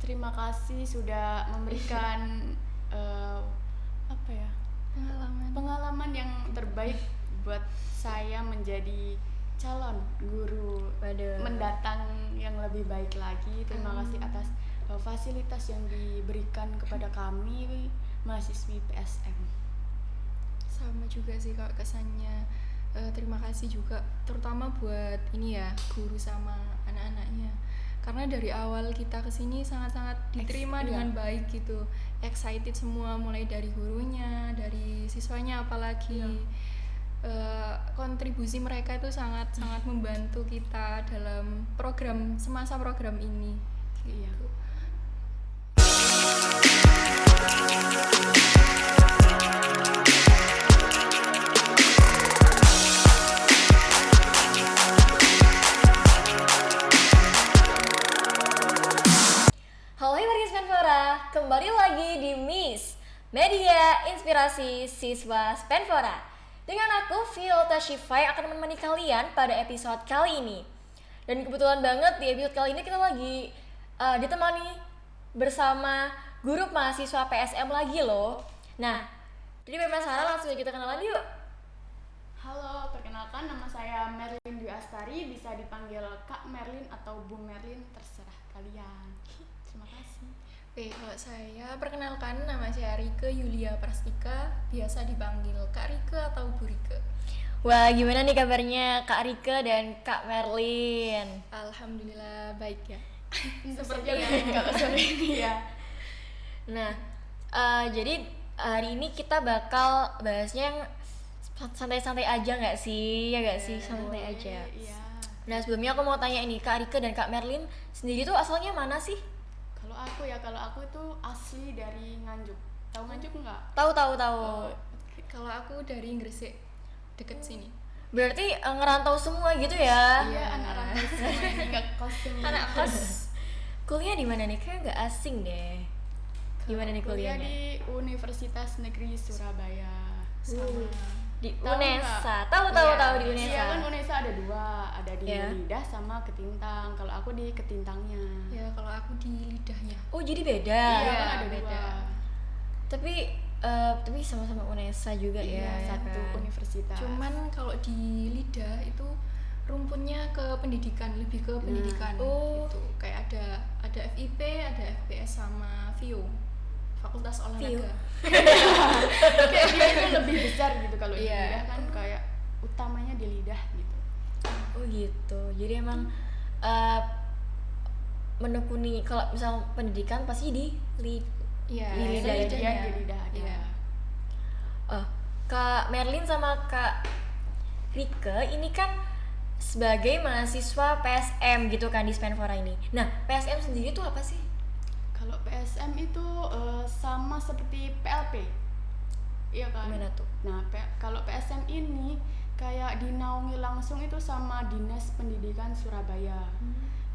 Terima kasih sudah memberikan pengalaman yang terbaik buat saya menjadi calon guru mendatang yang lebih baik lagi. Terima kasih atas fasilitas yang diberikan kepada kami mahasiswi PSM. Sama juga sih kalau kesannya. Terima kasih juga terutama buat ini ya, guru sama anak-anaknya, karena dari awal kita kesini sangat-sangat diterima dengan baik gitu, excited semua, mulai dari gurunya, dari siswanya, apalagi kontribusi mereka itu sangat-sangat membantu kita dalam semasa program ini gitu. Kembali lagi di MIS, Media Inspirasi Siswa Spenfora. Dengan aku, Violta Shifai, akan menemani kalian pada episode kali ini. Dan kebetulan banget di episode kali ini kita lagi ditemani bersama grup mahasiswa PSM lagi loh. Nah, jadi penasaran, langsung kita kenalan yuk. Halo, perkenalkan nama saya Merlin Dwi Astari, bisa dipanggil Kak Merlin atau Bu Merlin, terserah kalian. Terima kasih. Kalau saya perkenalkan, nama saya Rike Yulia Prastika, biasa dipanggil Kak Rike atau Bu Rike. Wah, gimana nih kabarnya Kak Rike dan Kak Merlin? Alhamdulillah baik ya. Seperti yang Kak sore ini ya. Nah, jadi hari ini kita bakal bahasnya yang santai-santai aja nggak sih? Ya nggak sih, santai aja. Iya. Nah, sebelumnya aku mau tanya ini, Kak Rike dan Kak Merlin sendiri tuh asalnya mana sih? Kalau aku itu asli dari Nganjuk. Tahu Nganjuk enggak? Tahu. Kalau aku dari Gresik, deket sini. Berarti ngerantau semua gitu ya? Iya, anak rantau semua ini nggak kos semua. Anak kos. Kuliah di mana nih? Kayak nggak asing deh. Gimana nih Kuliah kuliahnya? di Universitas Negeri Surabaya. Sama Di Tahu UNESA. nggak? Tahu di UNESA. Iya kan UNESA ada dua, ada di Iya. Lidah sama Ketintang. Kalau aku di Ketintangnya. ya, kalau aku di lidahnya. Oh, jadi beda. Iya kan ada beda. dua. Tapi sama-sama UNESA juga Iya, ya satu kan? universitas. Cuman kalau di lidah itu rumpunnya ke pendidikan, lebih ke pendidikan. Oh. Gitu. Kayak ada FIP, ada FPS sama FIO, Fakultas FIO. Olahraga. Kayak dia itu lebih besar gitu kalau di Iya. Lidah kan kayak utamanya di Lidah gitu. Oh gitu. Jadi emang menekuni kalau misal pendidikan pasti di Iya, Di lidah ya, lidahnya. di Lidah ada. Iya. Kak Merlin sama Kak Rike ini kan sebagai mahasiswa PSM gitu kan di Spenfora ini. Nah, PSM sendiri tuh apa sih? Kalau PSM itu sama seperti PLP. Iya kan? Gimana tuh? Nah, kalau PSM ini kayak dinaungi langsung itu sama Dinas Pendidikan Surabaya.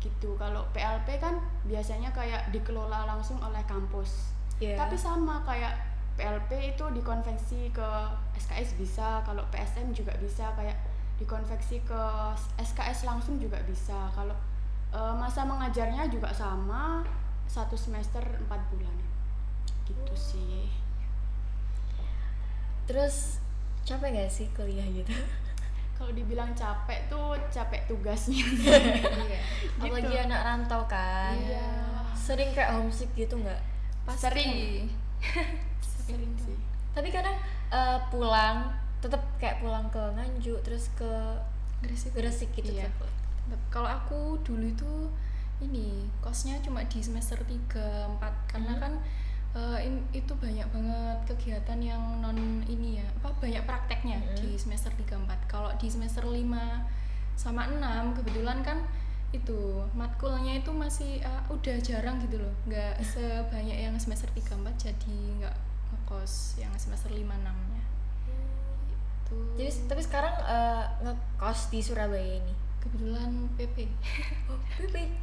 Gitu. Kalau PLP kan biasanya kayak dikelola langsung oleh kampus. Iya. Tapi sama kayak PLP itu dikonveksi ke SKS bisa, kalau PSM juga bisa kayak dikonveksi ke SKS langsung juga bisa. Kalau masa mengajarnya juga sama, 1 semester 4 bulan. Gitu sih. Terus capek gak sih kuliah gitu? Kalau dibilang capek tuh capek tugasnya. Iya. Apalagi anak rantau kan. Iya. Sering kayak homesick gitu nggak? Sering sih. Tapi kadang pulang tetap kayak pulang ke Nganjuk terus ke Gresik gitu. Iya. tetep. Kalau aku dulu itu ini kosnya cuma di semester 3, 4 karena kan itu banyak banget kegiatan yang non ini ya, banyak prakteknya di semester 3, 4. Kalau di semester 5 sama 6 kebetulan kan itu matkulnya itu masih udah jarang gitu loh, nggak sebanyak yang semester 3, 4, jadi nggak ngekos yang semester 5, 6-nya gitu. Jadi tapi sekarang ngekos di Surabaya ini. Kebetulan PP.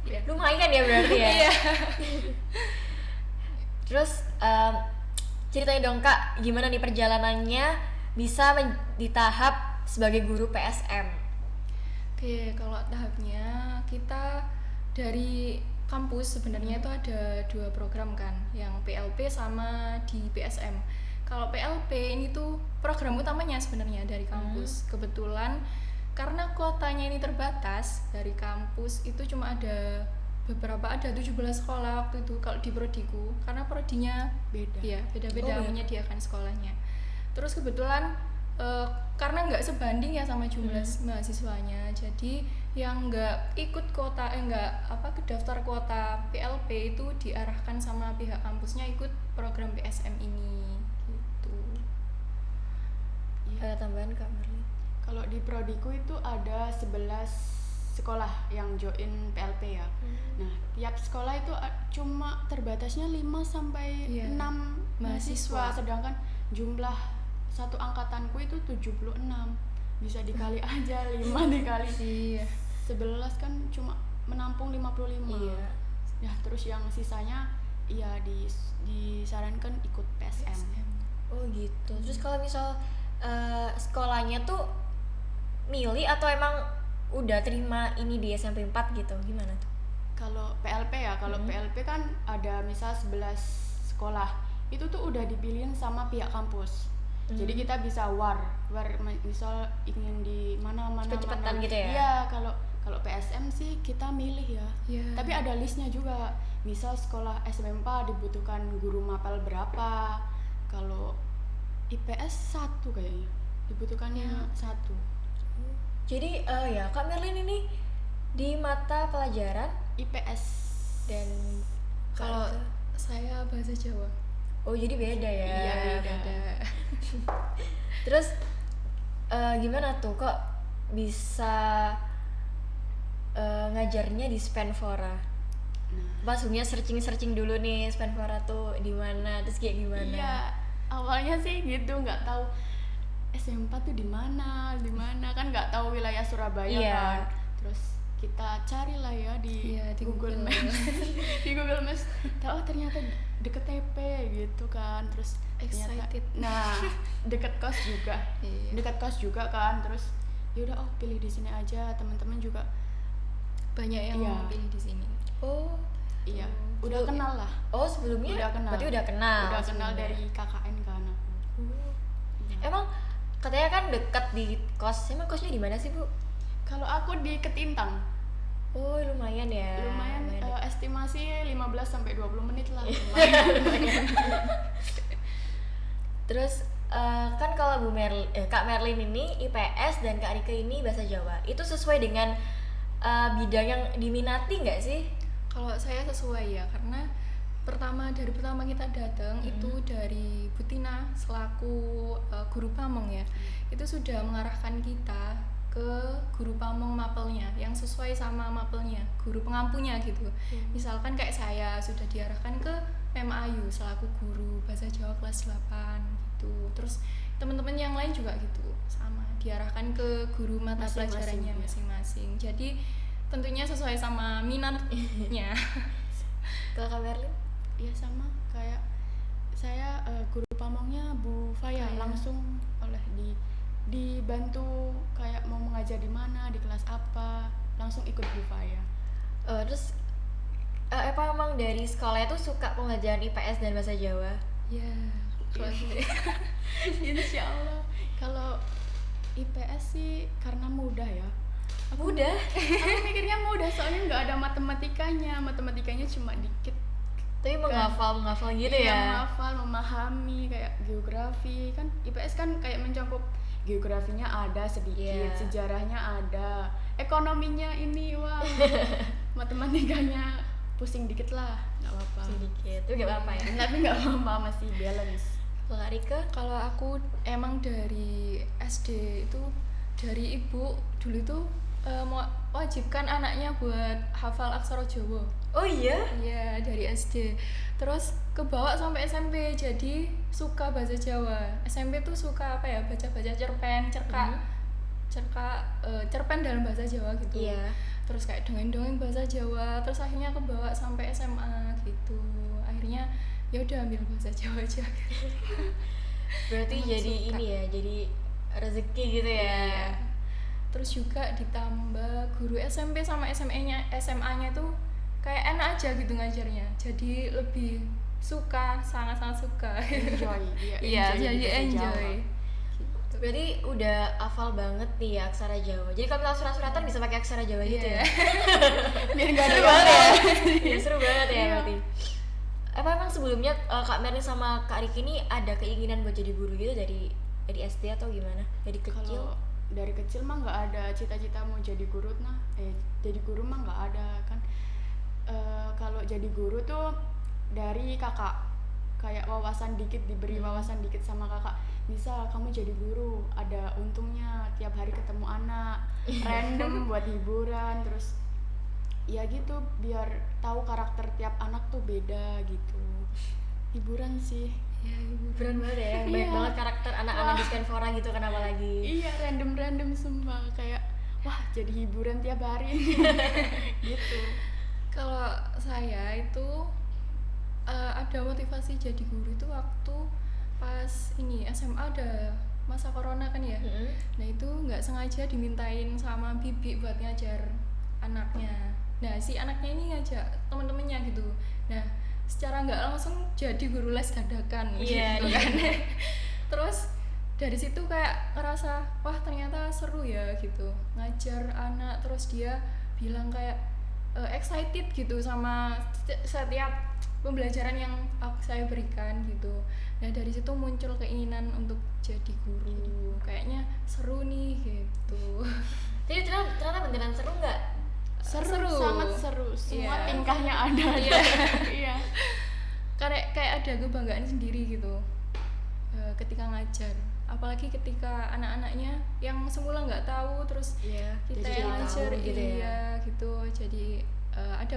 Ya. Lumayan ya berarti ya. Iya. Terus ceritain dong Kak, gimana nih perjalanannya bisa di tahap sebagai guru PSM? Oke, kalau tahapnya kita dari kampus sebenarnya itu ada 2 program kan, yang PLP sama di PSM. Kalau PLP ini tuh program utamanya sebenarnya dari kampus. Kebetulan karena kuotanya ini terbatas dari kampus itu cuma ada 17 sekolah waktu itu kalau di prodiku, karena prodinya Beda. ya beda-beda Oh, iya. menyediakan sekolahnya. Terus kebetulan karena nggak sebanding ya sama jumlah mahasiswanya, jadi yang nggak ikut kuota ke daftar kuota PLP itu diarahkan sama pihak kampusnya ikut program PSM ini gitu. Ada tambahan Kak Marli? Kalau di prodiku itu ada 11 sekolah yang join PLP ya. Nah, tiap sekolah itu cuma terbatasnya 5 sampai Iya, 6 mahasiswa, mahasiswa. sedangkan jumlah satu angkatanku itu 76. Bisa dikali aja 5 dikali Iya. 11 kan cuma menampung 55. Iya. Ya, terus yang sisanya ya disarankan ikut PSM. Oh gitu. Terus kalau misal sekolahnya tuh milih atau emang udah terima ini di SMP 4 gitu, gimana tuh? Kalau PLP ya, kalau PLP kan ada misal 11 sekolah. Itu tuh udah dipilihin sama pihak kampus. Jadi kita bisa misal ingin di mana-mana. Cepet-cepetan gitu ya? Iya, kalau PSM sih kita milih ya. Iya. Tapi ada listnya juga. Misal sekolah SMMPA dibutuhkan guru mapel berapa. Kalau IPS 1 kayaknya. Dibutuhkannya 1. Jadi ya Kak Merlin ini di mata pelajaran IPS. dan Kalau Kak Rika? saya bahasa Jawa. Oh jadi beda ya? Iya, beda. Terus gimana tuh kok bisa ngajarnya di Spenfora? Nah, Maksudnya searching dulu nih Spenfora tuh di mana, terus kayak gimana? iya, awalnya sih gitu, nggak tahu SMP tuh di mana kan nggak tahu wilayah Surabaya Iya. kan. Terus kita carilah ya di, Iya, di Google Google. Maps. Di Google Maps tahu ternyata deket TP gitu kan. Terus ternyata Excited. nah, deket kos juga. Iya. Dekat kos juga kan. Terus yaudah pilih di sini aja, teman-teman juga Banyak yang Iya. pilih di sini. Oh iya, tuh. udah kenal lah. Oh sebelumnya? Udah kenal. Berarti udah kenal. Udah kenal sebelumnya. dari KKN kan aku. Iya. Emang katanya kan dekat di kos. Emang kosnya di mana sih Bu? Kalau aku di Ketintang. Oh lumayan ya. Lumayan dekat. estimasi 15 sampai 20 menit lah. Lumayan. Terus kan kalau Kak Merlin ini IPS dan Kak Rika ini bahasa Jawa. Itu sesuai dengan bidang yang diminati nggak sih? Kalau saya sesuai ya, karena dari pertama kita datang itu dari Butina selaku guru pamong ya, itu sudah mengarahkan kita ke guru pamong mapelnya yang sesuai sama mapelnya, guru pengampunya gitu. Misalkan kayak saya sudah diarahkan ke Mem Ayu selaku guru bahasa Jawa kelas 8 gitu. Terus teman-teman yang lain juga gitu, sama diarahkan ke guru mata Masing-masing, pelajarannya ya. masing-masing. Jadi tentunya sesuai sama minatnya. Kalau Kak Merlin? Ya sama kayak saya guru pamongnya Bu Faya, Faya. langsung oleh dibantu kayak mau mengajar di mana, di kelas apa, langsung ikut Bu Faya. Terus apa emang dari sekolahnya tuh suka pengajaran IPS dan bahasa Jawa? Ya, kalau saya Insya Allah. Kalau IPS sih karena mudah ya. Mudah? Aku mikirnya mudah soalnya nggak ada matematikanya cuma dikit. Tapi menghafal gitu Iya, ya? menghafal, memahami kayak geografi kan. IPS kan kayak mencakup geografinya ada sedikit, Iya. sejarahnya ada, ekonominya ini wah, matematikanya pusing dikit lah, nggak apa-apa. Sedikit, itu gak apa-apa ya? Tapi nggak apa-apa, masih balance. Kalau Kak Rika? kalau aku emang dari SD itu dari ibu dulu tuh mewajibkan anaknya buat hafal aksara Jawa. Oh iya? Iya, dari SD. Terus kebawa sampai SMP, jadi suka bahasa Jawa. SMP tuh suka apa ya? Baca-baca cerpen, cerpen dalam bahasa Jawa gitu. Iya. Terus kayak dongeng-dongeng bahasa Jawa. Terus akhirnya kebawa sampai SMA gitu. Akhirnya ya udah ambil bahasa Jawa aja. Berarti Emang jadi suka. ini ya, jadi rezeki gitu ya? Iya. Terus juga ditambah guru SMP sama SMA-nya tuh kayak enak aja gitu ngajarnya, jadi lebih suka, sangat-sangat suka. Enjoy, dia Iya, enjoy jadi bahasa enjoy. Jawa. Berarti udah hafal banget nih ya aksara Jawa. Jadi kalau misalnya surat-suratan bisa pakai aksara Jawa gitu Iya. ya. Biar nggak ada Seru banget ya. yang Iya, seru banget ya Iya. berarti. Apa emang sebelumnya Kak Merlin sama Kak Riki ini ada keinginan buat jadi guru gitu dari SD atau gimana? Dari kecil? Kalau dari kecil mah nggak ada cita-cita mau jadi guru jadi guru mah nggak ada kan. Kalau jadi guru tuh dari kakak, kayak wawasan dikit, diberi wawasan dikit sama kakak, bisa kamu jadi guru, ada untungnya tiap hari ketemu anak random buat hiburan, terus ya gitu biar tahu karakter tiap anak tuh beda gitu, hiburan sih. Ya, ibu. Beran banget ya, banyak Iya. banget karakter anak-anak di Spenfora gitu, kenapa lagi? Iya, random semua, kayak wah jadi hiburan tiap hari gitu. Kalau saya itu ada motivasi jadi guru itu waktu pas ini SMA ada masa corona kan ya. Mm-mm. Nah itu nggak sengaja dimintain sama bibi buat ngajar anaknya. Nah si anaknya ini ngajak teman-temannya gitu. Nah secara nggak langsung jadi guru les dadakan Iya, gitu iya. kan. Terus dari situ kayak ngerasa wah ternyata seru ya gitu ngajar anak, terus dia bilang kayak excited gitu sama setiap pembelajaran yang saya berikan gitu. Nah dari situ muncul keinginan untuk jadi guru, kayaknya seru nih gitu. Jadi ternyata beneran seru nggak? Seru, sangat seru, semua Iya. tingkahnya ada. Iya. Iya. Kayak ada kebanggaan sendiri gitu ketika ngajar, apalagi ketika anak-anaknya yang semula nggak tahu terus Iya. kita jadi yang tahu ngajar gitu ya. iya gitu, jadi ada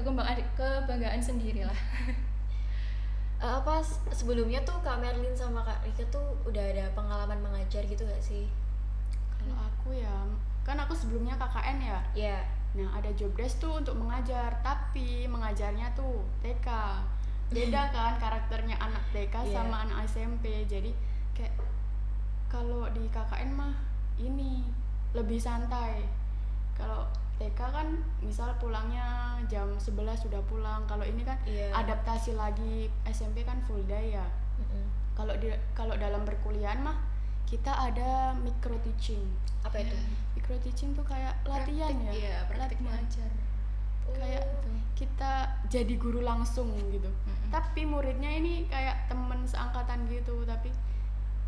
kebanggaan sendiri lah. Apa sebelumnya tuh Kak Merlin sama Kak Rika tuh udah ada pengalaman mengajar gitu gak sih? Kalau aku ya, kan aku sebelumnya KKN ya. Iya. Nah, ada job desk tuh untuk mengajar, tapi mengajarnya tuh TK. Beda kan karakternya anak TK Iya. sama anak SMP. Jadi kayak kalau di KKN mah ini lebih santai. Kalau TK kan misal pulangnya jam 11 sudah pulang. Kalau ini kan Iya. adaptasi lagi, SMP kan full day ya. Mm-mm. Kalau dalam perkuliahan mah kita ada micro teaching. Apa itu? Micro teaching tuh kayak latihan Praktik, ya. iya, praktik Latihan. mengajar. Kayak kita jadi guru langsung gitu. Mm-mm. Tapi muridnya ini kayak temen seangkatan gitu, tapi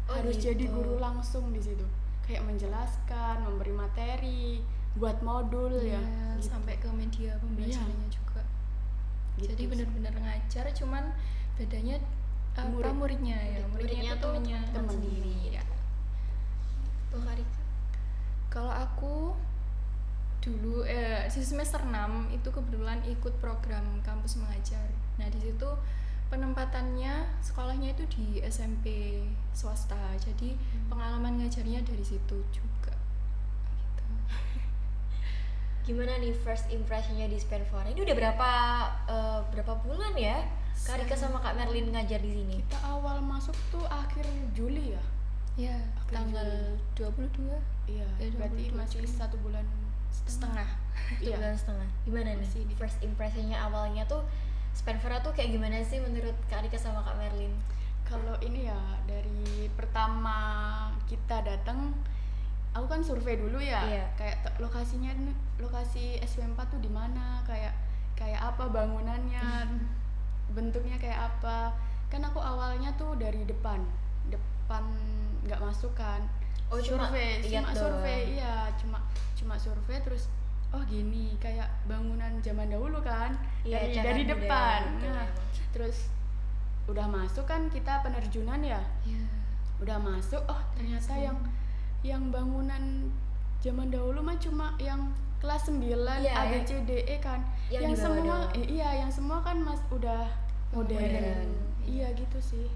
Oh, harus gitu. jadi guru langsung di situ. Kayak menjelaskan, memberi materi, buat modul Iya, ya. Gitu. sampai ke media pembelajarannya juga. Gitu Jadi sih. benar-benar ngajar, cuman bedanya Murid. muridnya ya, Muridnya muridnya tuh temennya temen sendiri. Ya. Tuh Kak Rika. Kalau aku dulu di semester 6 itu kebetulan ikut program kampus mengajar. Nah, di situ penempatannya sekolahnya itu di SMP swasta. Jadi pengalaman ngajarnya dari situ juga. Gitu. Gimana nih first impressionnya di Spenfora? Ini udah berapa bulan ya? Kak Rika sama Kak Merlin ngajar di sini. Kita awal masuk tuh akhir Juli ya. Ya, Akhir tanggal 22 Iya, Ya, berarti 22 masih Juli. 1 bulan setengah. Satu Iya. bulan setengah. Gimana nih? Masih di- First impressionnya awalnya tuh Spenfora tuh kayak gimana sih menurut Kak Rika sama Kak Merlin? Kalau ini ya dari pertama kita datang, aku kan survei dulu ya. Iya. Kayak lokasi SW4 tuh di mana, kayak apa bangunannya, bentuknya kayak apa. Kan aku awalnya tuh dari depan nggak masuk kan. Oh, cuma survei, lihat cuma doang. survei, iya, cuma survei terus oh gini kayak bangunan zaman dahulu kan. Iya, dari cagar budaya depan. gitu Nah, emang. terus udah masuk kan kita penerjunan ya. Ya. Udah masuk, oh ternyata yang bangunan zaman dahulu mah cuma yang kelas 9 Iya, A B C D E kan. yang di bawah semua doang. yang semua kan Mas udah modern. Modern, Iya gitu sih.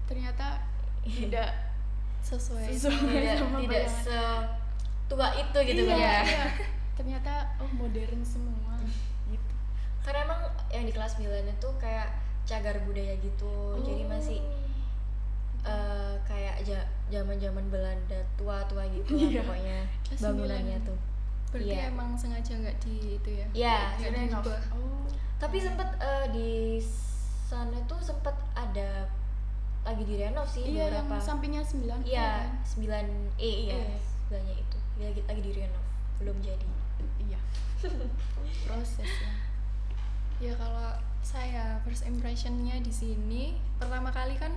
Ternyata tidak Sesuai. tidak sama tidak bayangan. setua itu gitu kan iya, ya. iya. Ternyata oh modern semua gitu. Karena emang yang di kelas 9 itu kayak cagar budaya gitu. Jadi masih kayak zaman-zaman Belanda tua-tua gitu lah Iya. pokoknya Kelas bangunannya 9. tuh. Berarti Iya. emang sengaja nggak di itu ya? Iya, nggak Renov. diubah. Oh, Tapi sempet di sana tuh sempet ada lagi direnov sih Iya, yang beberapa. sampingnya 9. Iya, kan? 9E iya. Iya. Sebelahnya itu. Lagi direnov, belum jadi. Iya. Proses ya. Ya kalau saya first impressionnya di sini pertama kali kan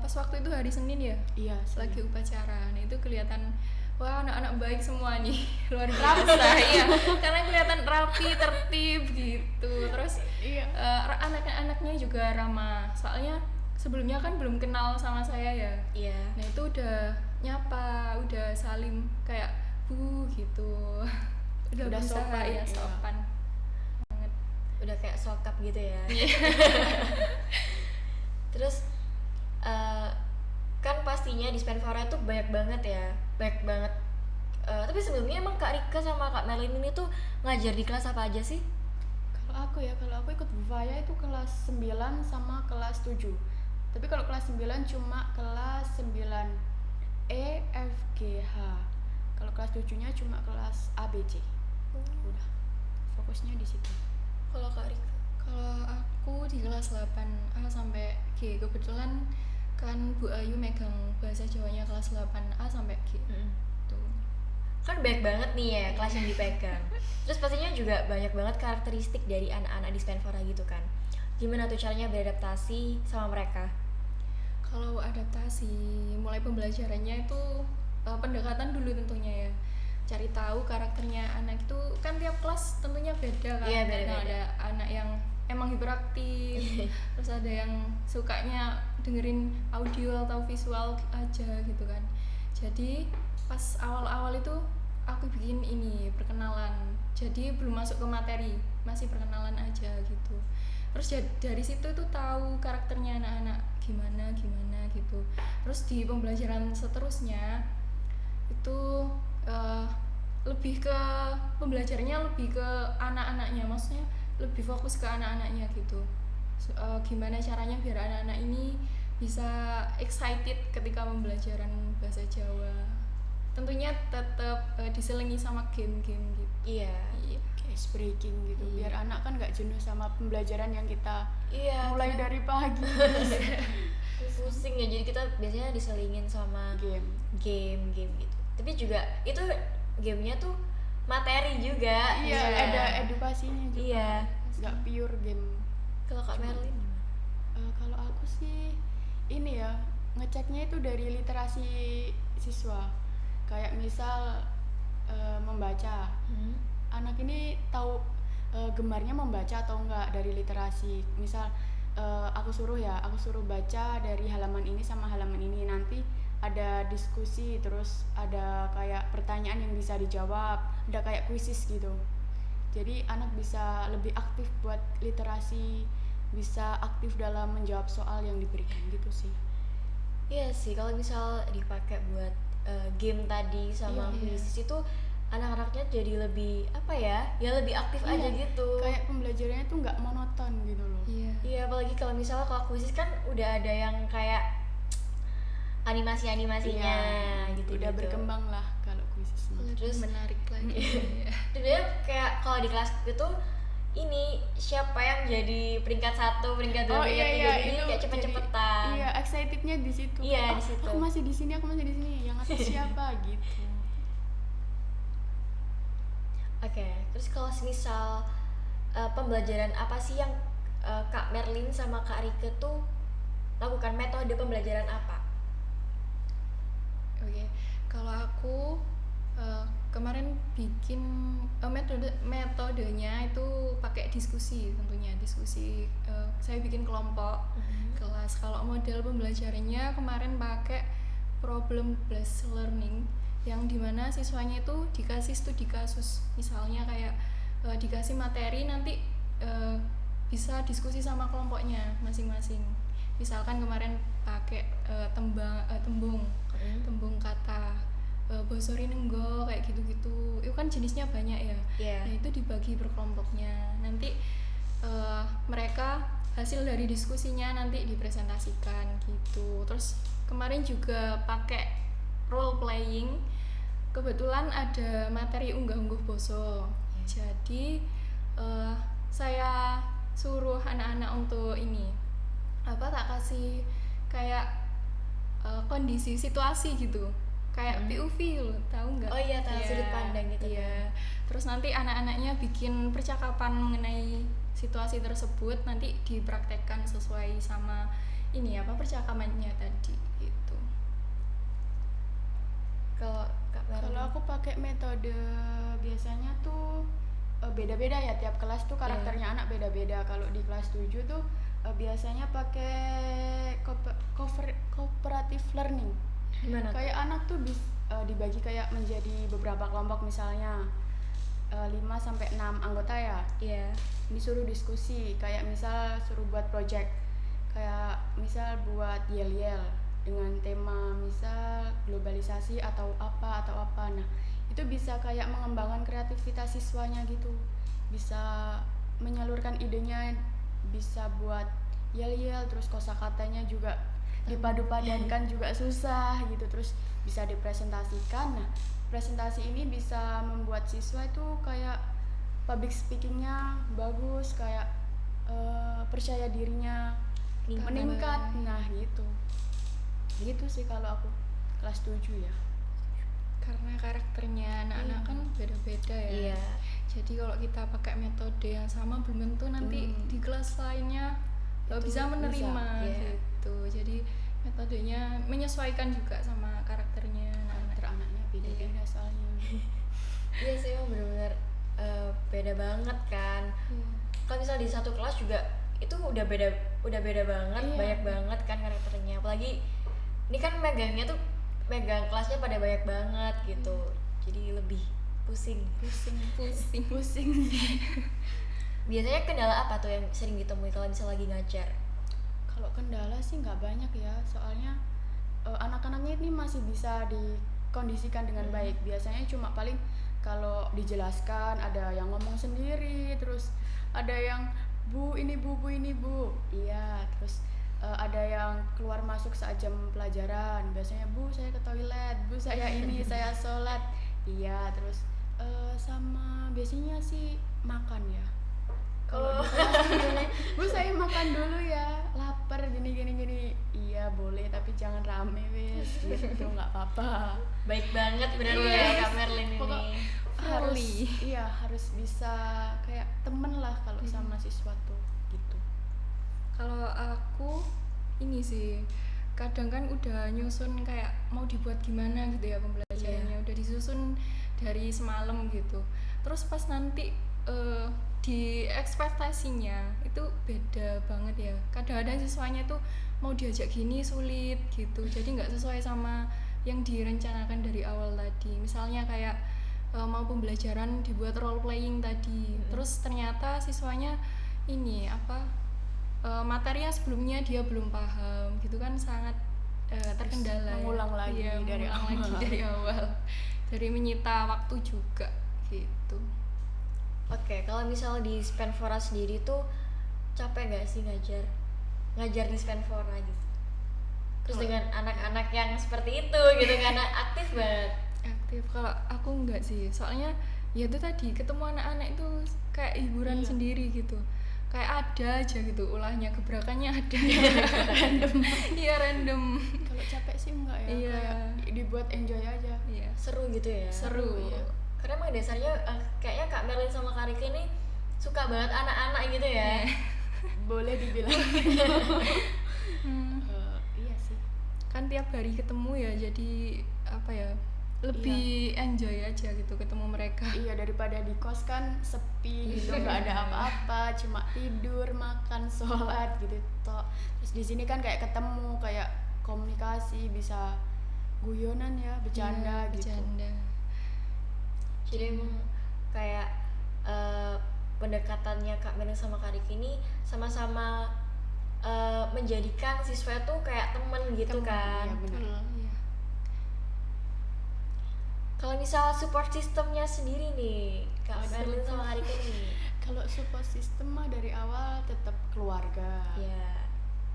pas waktu itu hari Senin ya, Iya, lagi Senin. upacara. Nah itu kelihatan wah anak-anak baik semua nih luar biasa ya, karena kelihatan rapi tertib gitu. Terus Iya. anak-anaknya juga ramah. Soalnya sebelumnya kan belum kenal sama saya ya. Iya. Nah itu udah nyapa, udah salim kayak bu gitu. udah Udah berusaha sopan, ya iya. sopan banget. Udah kayak sokap gitu ya. Terus kan pastinya di Spenvora tuh banyak banget ya, banyak banget. Tapi sebelumnya emang Kak Rika sama Kak Merlin ini tuh ngajar di kelas apa aja sih? Kalau aku ikut Bufaya itu kelas 9 sama kelas 7. Tapi kalau kelas 9 cuma kelas 9 E, F, G, H. Kalau kelas 7-nya cuma kelas A, B, C. Udah. Fokusnya di situ. Kalau Kak Rika? Kalau aku di kelas 8A sampai G, kebetulan kan Bu Ayu megang bahasa Jawanya kelas 8A sampai G. Tuh. Kan banyak banget nih ya kelas yang dipegang. Terus pastinya juga banyak banget karakteristik dari anak-anak di Spenvora gitu kan. Gimana tuh caranya beradaptasi sama mereka? Kalau adaptasi, mulai pembelajarannya itu pendekatan dulu tentunya ya. Cari tahu karakternya anak itu kan tiap kelas tentunya beda kan. Iya, Kadang beda-beda. ada anak yang emang hiperaktif, terus ada yang sukanya dengerin audio atau visual aja gitu kan. Jadi pas awal-awal itu aku bikin ini perkenalan. Jadi belum masuk ke materi, masih perkenalan aja gitu. Terus dari situ tuh tahu karakternya anak-anak gimana gitu. Terus di pembelajaran seterusnya itu lebih ke pembelajarannya lebih ke anak-anaknya, maksudnya lebih fokus ke anak-anaknya gitu. Gimana caranya biar anak-anak ini bisa excited ketika pembelajaran bahasa Jawa. Tentunya tetap diselingi sama game-game gitu. Iya. Ice breaking gitu. Biar anak kan nggak jenuh sama pembelajaran yang kita Iya. mulai dari pagi. Pusing ya, jadi kita biasanya diselingin sama game gitu. Tapi juga itu gamenya tuh materi juga. Iya, ada edukasinya juga. Iya. Nggak pure game. Kalau Kak Merlin gimana? Kalau aku sih ini ya, ngeceknya itu dari literasi siswa. Kayak misal membaca. Anak ini tahu gemarnya membaca atau enggak dari literasi. Misal aku suruh baca dari halaman ini sama halaman ini, nanti ada diskusi, terus ada kayak pertanyaan yang bisa dijawab, ada kayak kuisis gitu. Jadi anak bisa lebih aktif buat literasi, bisa aktif dalam menjawab soal yang diberikan gitu sih. Iya sih, kalau misal dipakai buat game tadi sama kuisis itu anak-anaknya jadi lebih apa ya lebih aktif aja gitu. Kayak pembelajarannya tuh nggak monoton gitu loh. Iya, apalagi kalau misalnya kalau kuisis kan udah ada yang kayak animasinya gitu. Udah berkembang lah kalau kuisis mah. Terus menarik lagi. Sebenarnya kayak kalau di kelas itu ini siapa yang jadi peringkat 1, peringkat 2, peringkat 3 jadi kayak cepet-cepetan. Iya, excitednya di situ. Iya, di situ. Aku masih di sini, yang atas siapa gitu. Oke, terus kalau misal pembelajaran apa sih yang Kak Merlin sama Kak Rike tuh lakukan, metode pembelajaran apa? Oke, kalau aku kemarin bikin metodenya itu pakai diskusi, tentunya diskusi. Saya bikin kelompok kelas. Kalau model pembelajarannya kemarin pakai problem based learning, yang dimana siswanya itu dikasih studi kasus, misalnya kayak dikasih materi, nanti bisa diskusi sama kelompoknya masing-masing. Misalkan kemarin pakai tembung kata, bosori nenggo kayak gitu-gitu, itu kan jenisnya banyak ya. Nah itu dibagi per kelompoknya, nanti mereka hasil dari diskusinya nanti dipresentasikan gitu. Terus kemarin juga pakai role playing, kebetulan ada materi unggah-ungguh boso. Jadi saya suruh anak-anak untuk ini tak kasih kayak kondisi situasi gitu, kayak POV lo, tahu nggak? Oh iya, tahu, sudut pandang gitu Iya. Terus nanti anak-anaknya bikin percakapan mengenai situasi tersebut, nanti dipraktekkan sesuai sama ini percakapannya tadi gitu. Kalau Kak Merlin? Kalau aku pakai metode biasanya tuh beda-beda ya, tiap kelas tuh karakternya anak beda-beda. Kalau di kelas 7 tuh biasanya pakai cooperative learning. Gimana tuh? Kayak anak tuh dibagi kayak menjadi beberapa kelompok, misalnya 5-6 anggota ya. Iya. Disuruh diskusi, kayak misal suruh buat project, kayak misal buat yel-yel dengan tema misal globalisasi atau apa. Nah, itu bisa kayak mengembangkan kreativitas siswanya gitu, bisa menyalurkan idenya, bisa buat yel-yel, terus kosakatanya juga dipadu-padankan juga susah gitu, terus bisa dipresentasikan. Nah, presentasi ini bisa membuat siswa itu kayak public speakingnya bagus, kayak percaya dirinya meningkat. Nah gitu sih kalau aku kelas 7 ya. Karena karakternya anak-anak kan beda-beda ya. Iya. Jadi kalau kita pakai metode yang sama belum tentu nanti di kelas lainnya Itu bisa menerima iya. gitu. Jadi metodenya menyesuaikan juga sama karakternya Karakter anak-anak. anaknya beda-beda soalnya. Iya sih, emang bener-bener beda banget kan. Kalau misalnya di satu kelas juga itu udah beda banget, Iya. banyak banget kan karakternya. Apalagi ini kan megang kelasnya pada banyak banget gitu. Jadi lebih pusing. Biasanya kendala apa tuh yang sering ditemui kalau misalnya lagi ngajar? Kalau kendala sih nggak banyak ya, soalnya anak-anaknya ini masih bisa dikondisikan dengan baik. Biasanya cuma paling kalau dijelaskan ada yang ngomong sendiri, terus ada yang bu ini bu iya, terus ada yang keluar masuk saat jam pelajaran, biasanya bu saya ke toilet, bu saya ini saya sholat, iya, terus sama biasanya sih makan ya. Kalau di kelas gini, bu saya makan dulu ya, lapar gini, iya boleh tapi jangan rame wes, gitu nggak apa-apa. Baik banget bener-bener Yes. Kak Merlin Pokok- ini. harus bisa kayak temen lah kalau sama siswa tuh gitu. Kalau aku ini sih kadang kan udah nyusun kayak mau dibuat gimana gitu ya pembelajarannya, udah disusun dari semalam gitu. Terus pas nanti di ekspektasinya itu beda banget ya. Kadang-kadang siswanya tuh mau diajak gini sulit gitu, jadi nggak sesuai sama yang direncanakan dari awal tadi. Misalnya kayak mau pembelajaran dibuat role playing tadi, terus ternyata siswanya ini materinya sebelumnya dia belum paham gitu kan, sangat terkendala. Mengulang lagi dari mengulang awal. lagi dari awal, dari menyita waktu juga gitu. Oke, kalau misalnya di Spenfora sendiri tuh capek gak sih ngajar di Spenfora gitu? Terus dengan anak-anak yang seperti itu gitu kan, aktif banget. Aktif. Kalau aku enggak sih, soalnya ya itu tadi ketemu anak-anak itu kayak hiburan sendiri gitu, kayak ada aja gitu ulahnya, gebrakannya ada. random. Kalau capek sih enggak ya, Iya. kayak dibuat enjoy aja. Iya, Seru gitu ya. seru. Iya. Karena emang dasarnya kayaknya Kak Merlin sama Kak Rika ini suka banget anak-anak gitu ya. Boleh dibilang. Iya sih. Kan tiap hari ketemu ya, jadi lebih enjoy aja gitu ketemu mereka. Iya, daripada di kos kan sepi gitu, nggak ada apa-apa, cuma tidur, makan, sholat gitu toh. Terus di sini kan kayak ketemu, kayak komunikasi, bisa guyonan ya, bercanda Iya, gitu. bercanda. Jadi emang kayak pendekatannya Kak Merlin sama Kak Rika ini sama-sama menjadikan siswa tuh kayak temen gitu Temen, kan. iya benar. Iya. Kalau misal support sistemnya sendiri nih Kak Merlin sama Kak Rika nih. Kalau support system mah dari awal tetap keluarga. Ya.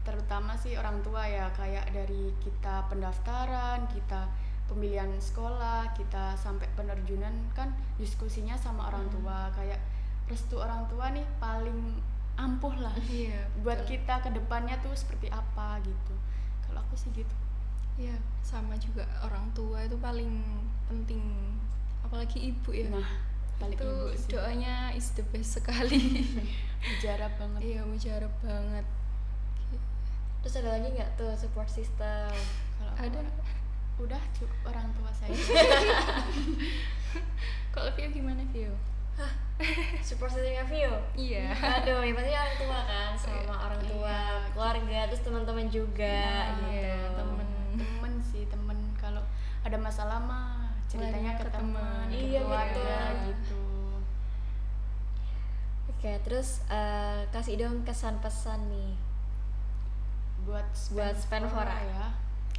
Terutama sih orang tua ya, kayak dari kita pendaftaran, kita pemilihan sekolah, kita sampai penerjunan kan diskusinya sama orang tua, kayak restu orang tua nih paling ampuh lah Iya, buat betul. kita ke depannya tuh seperti apa gitu. Kalau aku sih gitu. Iya, sama juga orang tua itu paling penting, apalagi ibu ya. Nah, paling Itu ibu sih doanya is the best sekali. mujarab banget. Iya, mujarab banget. Terus ada lagi nggak tuh support system? Kalau aku Ada. udah cukup orang tua saya. Kalau Vio gimana Vio? Support systemnya Vio? Iya. Aduh, ya pasti orang tua kan, sama orang tua, Iya. keluarga, terus teman-teman juga Nah, gitu. iya, temen. Temen sih, temen kalau ada masalah mah ceritanya Larinya ke ke teman, temen. ke Iya, keluarga betul. gitu. Oke, terus kasih dong kesan pesan nih. Buat Buat Spenfora. ya.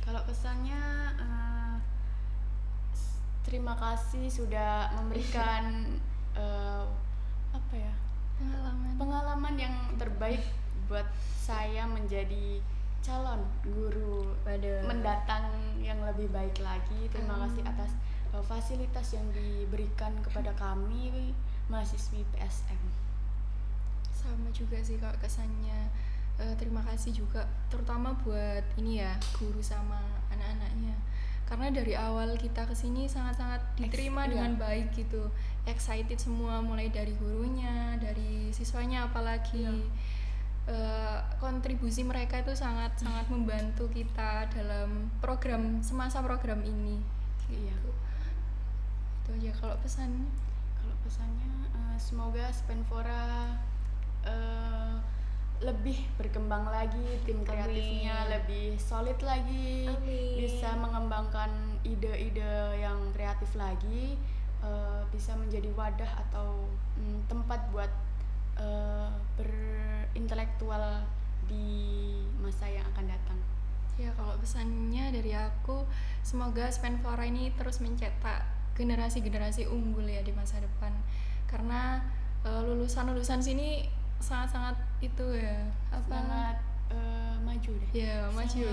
Kalau kesannya terima kasih sudah memberikan apa ya? Pengalaman yang terbaik buat saya menjadi calon guru Waduh. mendatang yang lebih baik lagi. Terima kasih atas fasilitas yang diberikan kepada kami mahasiswi PSM. Sama juga sih kalau kesannya. Terima kasih juga terutama buat ini ya, guru sama anak-anaknya, karena dari awal kita kesini sangat-sangat diterima Iya. dengan baik gitu, excited semua, mulai dari gurunya, dari siswanya, apalagi kontribusi mereka itu sangat-sangat membantu kita dalam semasa program ini Iya. gitu. Itu aja kalau pesannya. Kalau pesannya semoga Spenfora lebih berkembang lagi, tim kreatifnya Amin. lebih solid lagi, Amin. bisa mengembangkan ide-ide yang kreatif lagi, bisa menjadi wadah atau tempat buat berintelektual di masa yang akan datang. Ya, kalau pesannya dari aku, semoga Spenfora ini terus mencetak generasi-generasi unggul ya di masa depan, karena lulusan-lulusan sini sangat-sangat itu ya Sangat maju deh. ya maju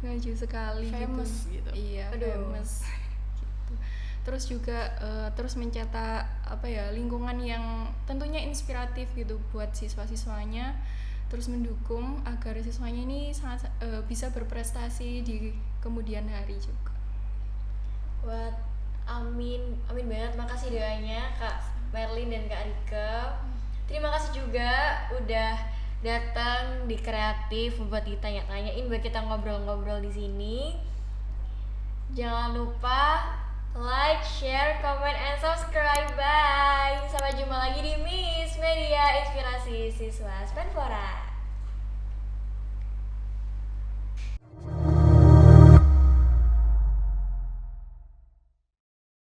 maju sekali Famous gitu. Iya, Aduh. famous gitu. Terus juga terus mencetak apa ya, lingkungan yang tentunya inspiratif gitu buat siswa-siswanya, terus mendukung agar siswanya ini sangat bisa berprestasi di kemudian hari juga. Buat amin banget, makasih doanya Kak Merlin dan Kak Rika. Terima kasih juga udah datang di kreatif buat ditanya-tanyain, buat kita ngobrol-ngobrol di sini. Jangan lupa like, share, comment, and subscribe. Bye. Sampai jumpa lagi di Miss Media Inspirasi Siswa Spenfora.